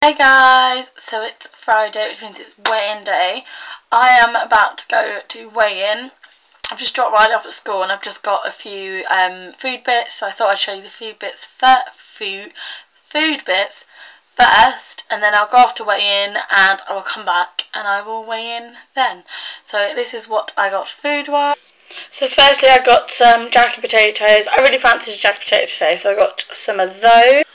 Hey guys, so it's Friday, which means it's weigh-in day. I am about to go to weigh-in. I've just dropped Riley off at school and I've just got a few food bits, so I thought I'd show you the food bits first, and then I'll go off to weigh-in and I will come back and I will weigh in then. So this is what I got food-wise. So firstly I got some jacket potatoes. I really fancied a jacket potato today, so I got some of those.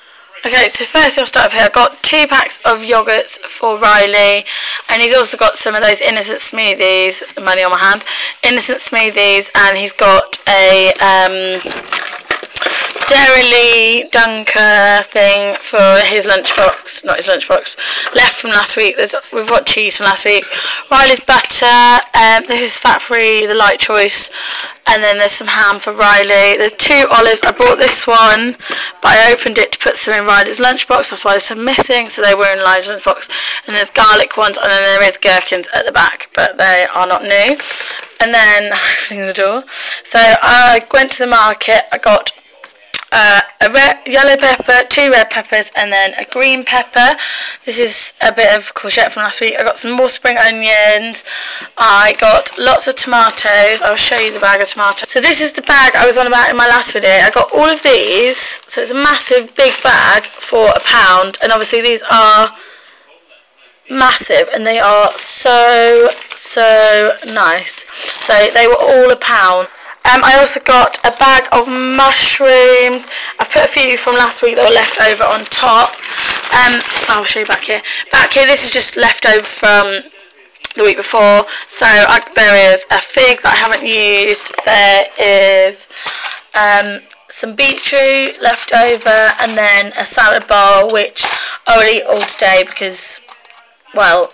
Okay, so first I'll start up here. I've got 2 packs of yogurts for Riley, and he's also got some of those innocent smoothies, money on my hand, innocent smoothies, and he's got a Dairy Dunker thing for his lunchbox, not his lunchbox, left from last week. We've got cheese from last week. Riley's butter, this is fat-free, the light choice, and then there's some ham for Riley. There's 2 olives. I bought this one, but I opened it to put some in Riley's lunchbox, that's why there's some missing, so they were in Riley's lunchbox. And there's garlic ones, and then there is gherkins at the back, but they are not new. And then, opening the door, so I went to the market. I got a yellow pepper, 2 red peppers, and then a green pepper. This is a bit of courgette from last week. I got some more spring onions. I got lots of tomatoes. I'll show you the bag of tomatoes. So this is the bag I was on about in my last video. I got all of these, so it's a massive big bag for £1, and obviously these are massive and they are so nice. So they were all £1. I also got a bag of mushrooms. I've put a few from last week that were left over on top. I'll show you back here. Back here, this is just left over from the week before. So there is a fig that I haven't used. There is some beetroot left over, and then a salad bowl, which I will eat all today because, well,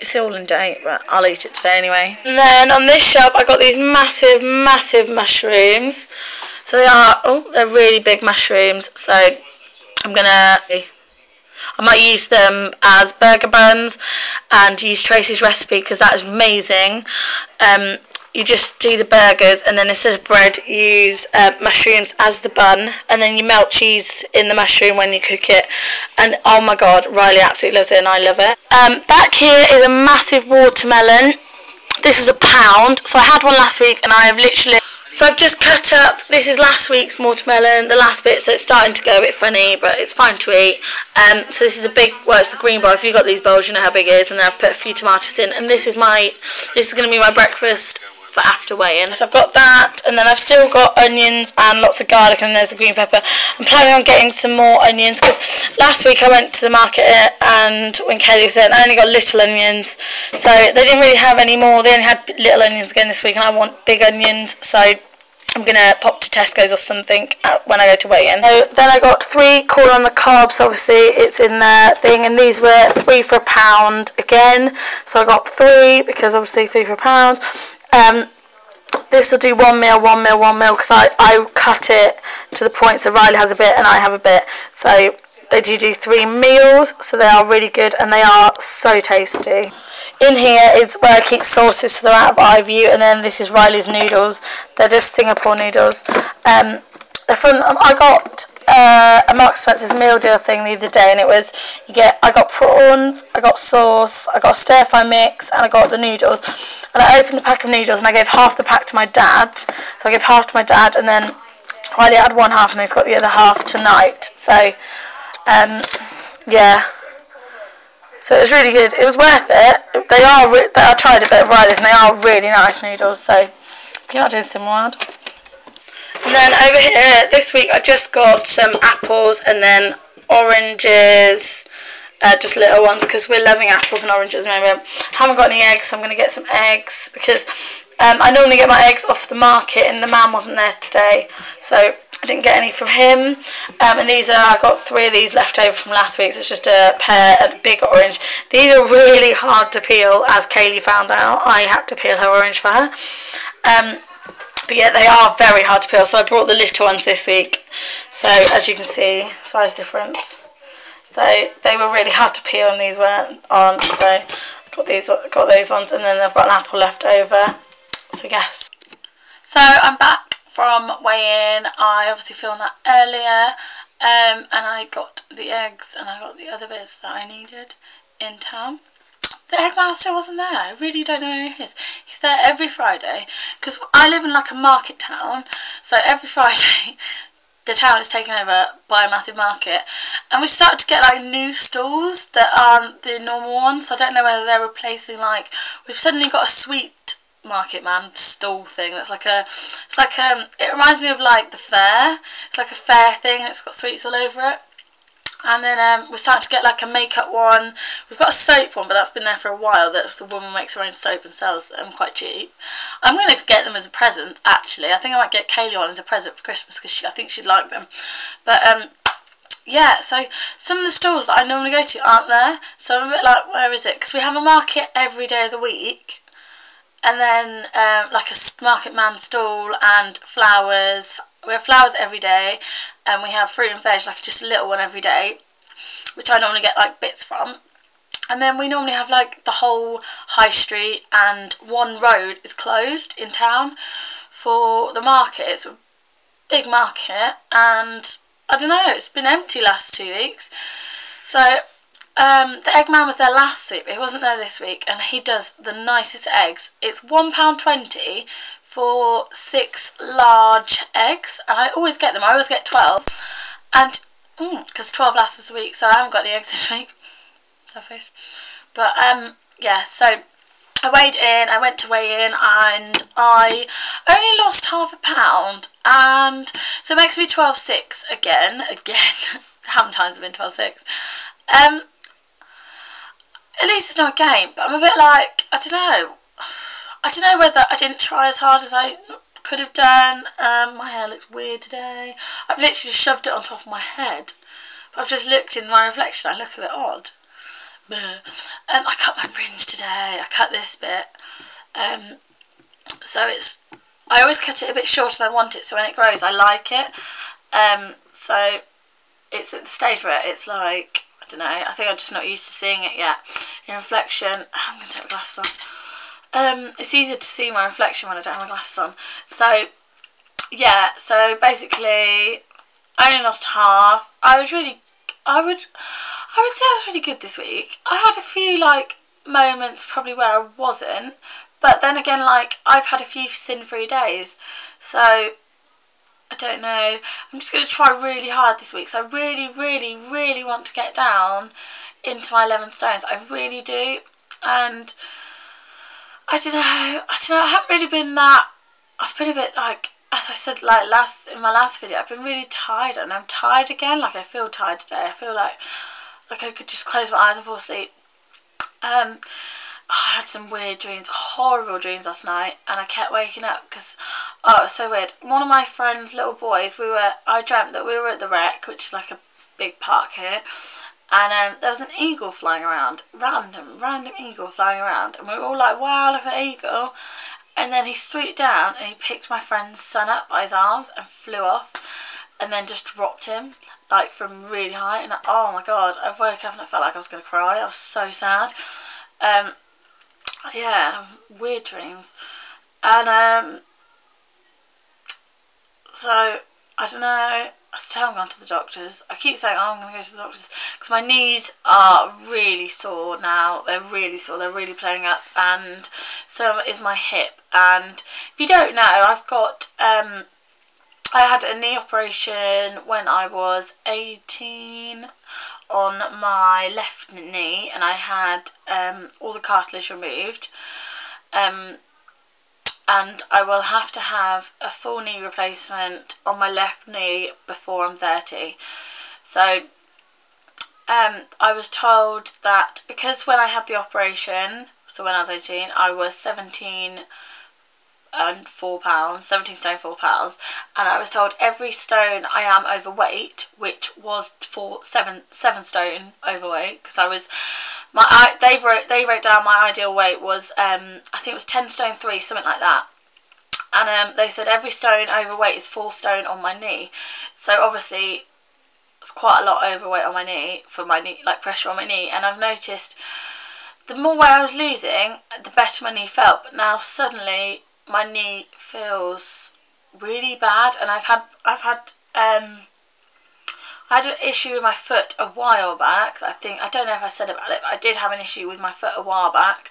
it's all in date, but I'll eat it today anyway. And then on this shelf I got these massive mushrooms. So they're really big mushrooms, so I might use them as burger buns and use Tracy's recipe because that is amazing. You just do the burgers, and then instead of bread you use mushrooms as the bun, and then you melt cheese in the mushroom when you cook it, and oh my god, Riley absolutely loves it and I love it. Back here is a massive watermelon. This is £1, so I had one last week and I have literally, so I've just cut up, this is last week's watermelon, the last bit, so it's starting to go a bit funny, but it's fine to eat. So this is a big, well, it's the green bowl. If you've got these bowls you know how big it is, and then I've put a few tomatoes in, and this is going to be my breakfast for after weigh-in. So I've got that, and then I've still got onions and lots of garlic, and there's the green pepper. I'm planning on getting some more onions because last week I went to the market and when Kelly was there, I only got little onions, so they didn't really have any more. They only had little onions again this week, and I want big onions, so I'm going to pop to Tesco's or something when I go to weigh-in. So then I got 3 corn on the cobs, obviously it's in the thing, and these were 3 for £1 again. So I got 3 because obviously 3 for £1. This will do 1 meal because I cut it to the point so Riley has a bit and I have a bit. So they do 3 meals, so they are really good and they are so tasty. In here is where I keep sauces, so they're out of iView, and then this is Riley's noodles. They're just Singapore noodles. I got a Marks & Spencer's meal deal thing the other day, and it was, I got prawns, I got sauce, I got stir fry mix, and I got the noodles. And I opened a pack of noodles and I gave half the pack to my dad. So I gave half to my dad, and then Riley had one half and he's got the other half tonight. So yeah. So it was really good. It was worth it. I tried a bit of Riley's and they are really nice noodles. So you're not doing some wild. And then over here, this week I just got some apples and then oranges, just little ones because we're loving apples and oranges at the moment. Haven't got any eggs, so I'm going to get some eggs because I normally get my eggs off the market and the man wasn't there today, so I didn't get any from him. And I got 3 of these left over from last week, so it's just a pair of big orange. These are really hard to peel, as Kaylee found out. I had to peel her orange for her. But yeah, they are very hard to peel, so I brought the little ones this week. So as you can see, size difference. So they were really hard to peel and these weren't on. So I got those ones, and then I've got an apple left over. So yes. So I'm back from weigh-in. I obviously filmed that earlier, and I got the eggs and I got the other bits that I needed in town. The egg man still wasn't there. I really don't know who he is. He's there every Friday, because I live in like a market town, so every Friday the town is taken over by a massive market, and we started to get like new stalls that aren't the normal ones. So I don't know whether they're replacing, like, we've suddenly got a sweet market man stall thing that's like a, it's like it reminds me of like the fair. It's like a fair thing, it's got sweets all over it. And then we're starting to get like a makeup one. We've got a soap one, but that's been there for a while, that the woman makes her own soap and sells them quite cheap. I'm going to get them as a present, actually. I think I might get Kaylee one as a present for Christmas, because I think she'd like them. But yeah, so some of the stalls that I normally go to aren't there, so I'm a bit like, where is it? Because we have a market every day of the week, and then like a market man stall and flowers. We have flowers every day, and we have fruit and veg, like just a little one every day, which I normally get like bits from. And then we normally have like the whole high street, and one road is closed in town for the market. It's a big market, and I don't know, it's been empty last 2 weeks. So the egg man was there last week, but he wasn't there this week, and he does the nicest eggs. It's £1.20 for 6 large eggs, and I always get them. I always get 12, and because 12 lasts a week, so I haven't got the eggs this week. But yeah, so I weighed in, I went to weigh in, and I only lost £0.5, and so it makes me 12.6 again. How many times have I been 12.6? At least it's not a game, but I'm a bit like, I don't know whether I didn't try as hard as I could have done. My hair looks weird today. I've literally shoved it on top of my head, but I've just looked in my reflection, I look a bit odd. I cut my fringe today, I cut this bit, so I always cut it a bit shorter than I want it, so when it grows I like it. So it's at the stage where it's like, I don't know, I think I'm just not used to seeing it yet in reflection. I'm going to take my glasses off. It's easier to see my reflection when I don't have my glasses on. So yeah, so basically I only lost half. I would say I was really good this week. I had a few like moments probably where I wasn't, but then again, like, I've had a few sin-free days, so I don't know. I'm just going to try really hard this week. So I really want to get down into my 11 stones. I really do. And I don't know. I haven't really been that. I've been a bit like, as I said, like in my last video, I've been really tired, and I'm tired again. Like, I feel tired today. I feel like I could just close my eyes and fall asleep. I had some weird dreams, horrible dreams last night, and I kept waking up because, oh, it was so weird. One of my friend's little boys, I dreamt that we were at the Wreck, which is like a big park here, and there was an eagle flying around, random eagle flying around, and we were all like, wow, look at an eagle. And then he swooped down and he picked my friend's son up by his arms and flew off, and then just dropped him, like, from really high. And oh my god, I woke up and I felt like I was going to cry. I was so sad. Yeah, weird dreams. And so I don't know. I still haven't gone to the doctors. I keep saying, oh, I'm going to go to the doctors, because my knees are really sore now. They're really sore. They're really playing up. And so is my hip. And if you don't know, I've got, I had a knee operation when I was 18 on my left knee, and I had all the cartilage removed. And I will have to have a full knee replacement on my left knee before I'm 30. So I was told that because when I had the operation, so when I was 18, I was 17 and 4 pounds, 17 stone 4 pounds, and I was told every stone I am overweight, which was 7 stone overweight, because I was, they wrote down my ideal weight was I think it was 10 stone 3, something like that. And they said every stone overweight is 4 stone on my knee. So obviously it's quite a lot overweight on my knee, for my knee, like pressure on my knee. And I've noticed the more weight I was losing, the better my knee felt. But now suddenly my knee feels really bad, and I've had I had an issue with my foot a while back. I don't know if I said about it, but I did have an issue with my foot a while back,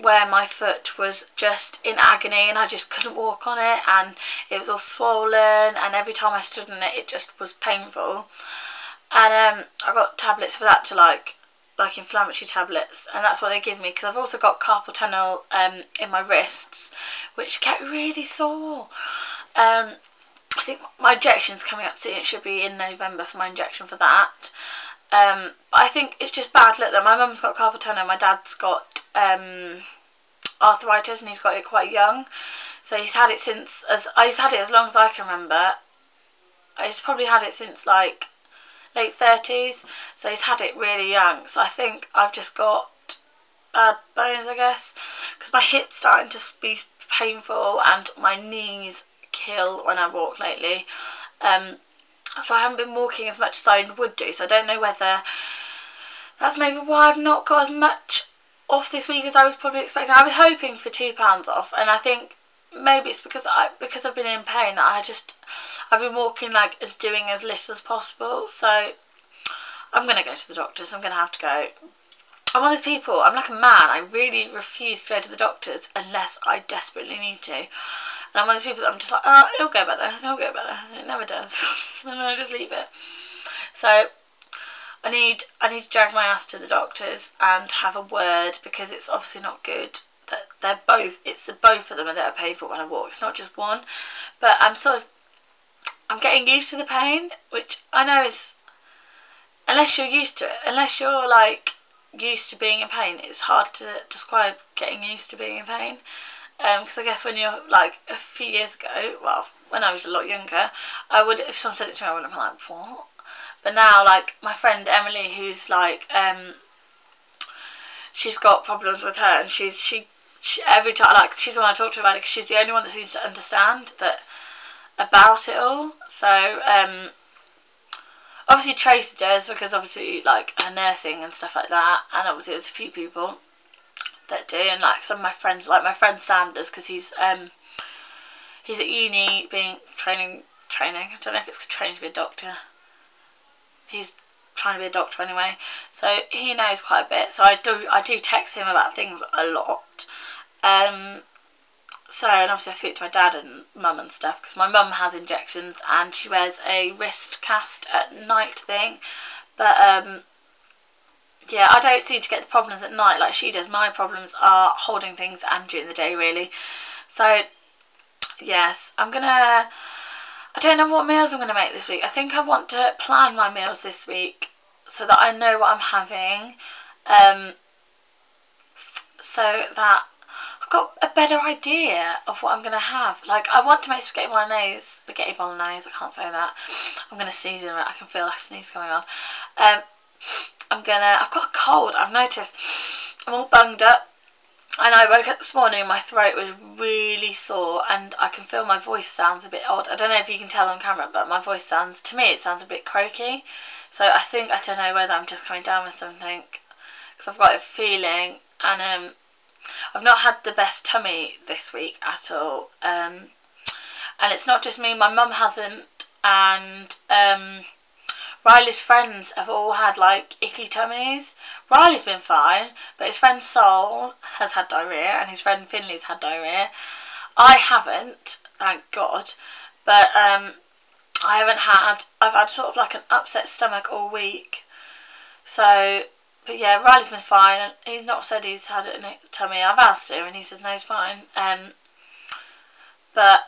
where my foot was just in agony and I just couldn't walk on it, and it was all swollen, and every time I stood on it, it just was painful. And I got tablets for that, to like inflammatory tablets, and that's what they give me, because I've also got carpal tunnel in my wrists, which get really sore. I think my injection's coming up soon. It should be in November for my injection for that. I think it's just bad luck that my mum's got carpal tunnel, my dad's got arthritis, and he's got it quite young. So he's had it he's had it as long as I can remember. He's probably had it since like late 30s, so he's had it really young. So I think I've just got bad bones, I guess, because my hip's starting to be painful and my knees kill when I walk lately. So I haven't been walking as much as I would do, so I don't know whether that's maybe why I've not got as much off this week as I was probably expecting. I was hoping for £2 off, and I think maybe it's because I've been in pain that I've been walking like doing as little as possible. So I'm going to go to the doctors. I'm going to have to go. I'm one of those people, I'm like a man, I really refuse to go to the doctors unless I desperately need to. And I'm one of those people that I'm just like, oh, it'll get better, it'll get better. And it never does. And I just leave it. So I need to drag my ass to the doctors and have a word, because it's obviously not good that it's both of them that are paid for when I walk. It's not just one. But I'm getting used to the pain, which I know is, unless you're used to it, unless you're like used to being in pain, it's hard to describe getting used to being in pain. Because I guess when you're like a few years ago, well, when I was a lot younger, if someone said it to me, I would have been like, what? But now, like my friend Emily, who's like, she's got problems with her, and she every time, like, she's the one I talk to about it, because she's the only one that seems to understand about it all. So obviously Tracy does, because obviously like her nursing and stuff like that, and obviously there's a few people that do, and like some of my friends, like my friend Sam does, because he's at uni training. I don't know if it's training to be a doctor. He's trying to be a doctor anyway, so he knows quite a bit. So I do text him about things a lot. So, and obviously I speak to my dad and mum and stuff, because my mum has injections and she wears a wrist cast at night thing. But yeah, I don't seem to get the problems at night like she does. My problems are holding things and during the day, really. So yes, I don't know what meals I'm going to make this week. I think I want to plan my meals this week so that I know what I'm having, so that I've got a better idea of what I'm going to have. Like, I want to make spaghetti bolognese. I can't say that. I'm going to sneeze in a minute. I can feel a sneeze coming on. I've got a cold, I've noticed. I'm all bunged up. And I woke up this morning and my throat was really sore, and I can feel my voice sounds a bit odd. I don't know if you can tell on camera, but my voice sounds a bit croaky. So I don't know whether I'm just coming down with something, because I've got a feeling. And I've not had the best tummy this week at all. And it's not just me, my mum hasn't, and Riley's friends have all had like icky tummies. Riley's been fine, but his friend Sol has had diarrhoea, and his friend Finley's had diarrhoea. I haven't, thank God, but I've had sort of like an upset stomach all week. So, but yeah, Riley's been fine, and he's not said he's had a tummy. I've asked him and he says no, he's fine. But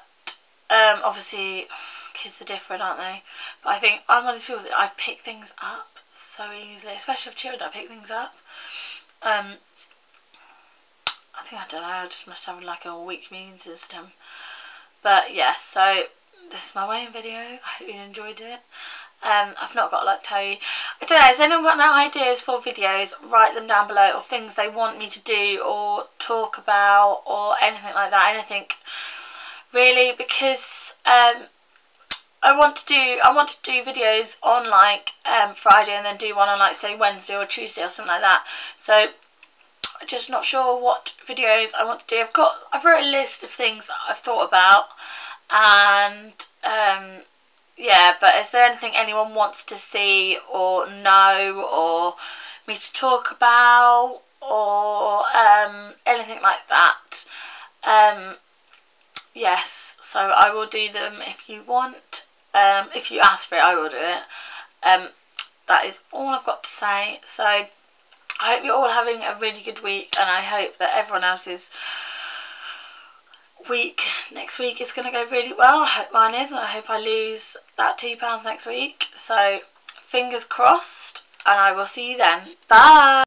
obviously kids are different, aren't they? But I think I'm one of these people that I pick things up so easily, especially with children. I pick things up. I don't know, I just must have like a weak immune system. But yes, so this is my weighing video. I hope you enjoyed it. I've not got a lot to tell you. I don't know, has anyone got no ideas for videos? Write them down below, or things they want me to do or talk about, or anything like that. Anything really, because I want to do videos on like Friday, and then do one on like say Wednesday or Tuesday or something like that. So I'm just not sure what videos I want to do. I've wrote a list of things that I've thought about, And yeah, but is there anything anyone wants to see or know or me to talk about or anything like that? Yes, so I will do them if you want. If you ask for it, I will do it. That is all I've got to say. So I hope you're all having a really good week, and I hope that everyone else's week next week is going to go really well. I hope mine is, and I hope I lose that £2 next week. So fingers crossed, and I will see you then. Bye.